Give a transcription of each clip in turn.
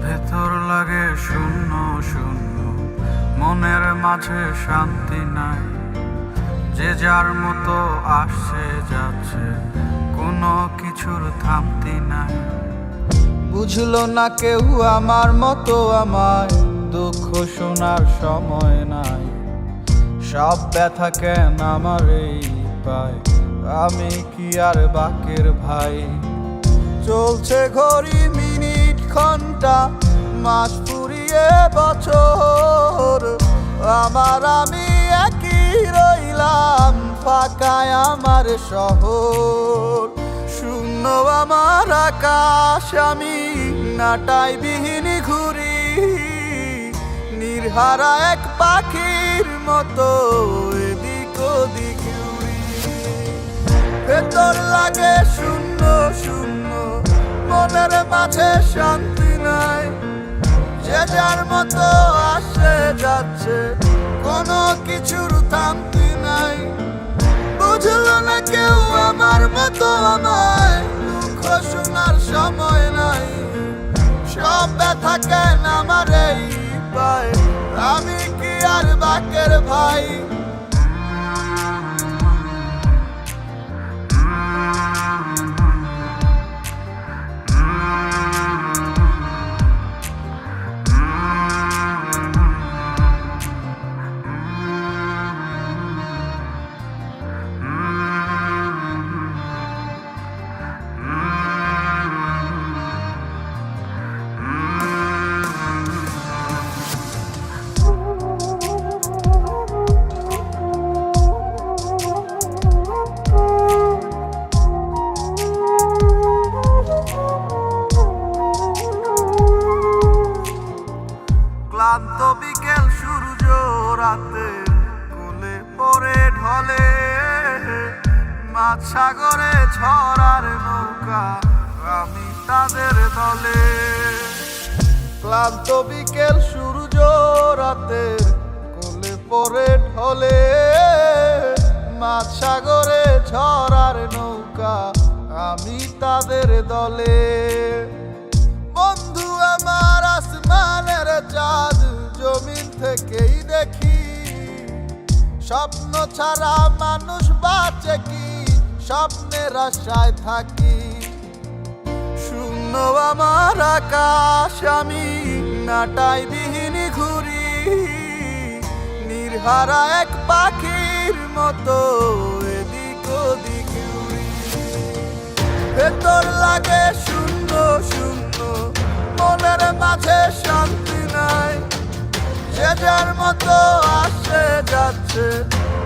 ভেতর লাগে শূন্য শূন্য, মনের মাঝে শান্তি নাই। যে যার মতো আসছে যাচ্ছে, কোনো কিছুর থামতি নাই। বুঝলো না কেউ আমার মতো আমায়, দুঃখ শোনার সময় নাই। সব ব্যথা কেন আমার এই পায়, আমি কি আর বাকের ভাই? চলছে ঘড়ি মিনিট ঘন্টা, মাস ফুরিয়ে বছর, আমার আমি একই রইলাম, ফাঁকায় আমার শহর। শূন্য আমার আকাশ, আমি নাটাই বিহীন ঘুরি, নির্হারা এক পাখির মতো এদিক ওদিক উড়ি। ভেতর লাগে শূন্য শূন্য, মনের মাঝে শান্তি নাই। যে যার মতো আসে যাচ্ছে, কোনো কিছুর থামতি নাই। বুঝলো না কেউ আমার মতো আমায়, দুঃখ শোনার সময় নাই। সব ব্যথা কেন আমার এই পায়, আমি কি আর বাকের ভাই? ক্লান্ত বিকেল সূর্য রাতে কোলে পড়ে ঢলে, মাঝ সাগরে ঝড়ার নৌকা, আমি তাদের দলে। ক্লান্ত বিকেল সূর্য রাতে কোলে পড়ে ঢলে, মাঝ সাগরে ঝড়ার নৌকা, আমি তাদের দলে। বন্ধু আমার আসমানের চাঁদ, জমিন থেকেই দেখি। স্বপ্ন ছাড়া মানুষ বাঁচে কি, স্বপ্নের আশায় থাকি। শূন্য আমার আকাশ, আমি নাটাই বিহীন ঘুরি, নির্হারা এক পাখির মতো এদিক ওদিক উড়ি। ভেতর লাগে শূন্য শূন্য, মনের মাঝে শান্তি নাই। যে যার মতো আসে যাচ্ছে,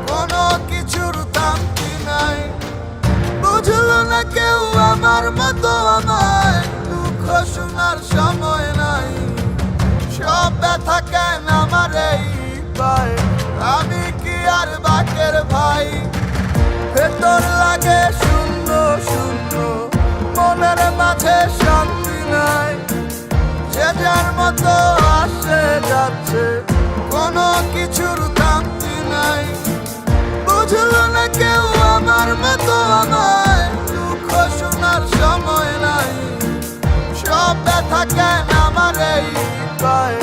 কোনো কিছুর থামতি নাই। বুঝলো না কেউ আমার মতো আমায়, দুঃখ শোনার সময় নাই। সব ব্যথা কেন আমার এই পায়, আমি কি আর বাকের ভাই? ভেতর লাগে শূন্য শূন্য, মনের মাঝে শান্তি নাই। যে যার মতো আসে যাচ্ছে, কোনো কিছুর থামতি নাই। বুঝলো না কেউ আমার মতো আমায়, দুঃখ শোনার সময় নাই। সব ব্যথা কেন আমার এই পায়,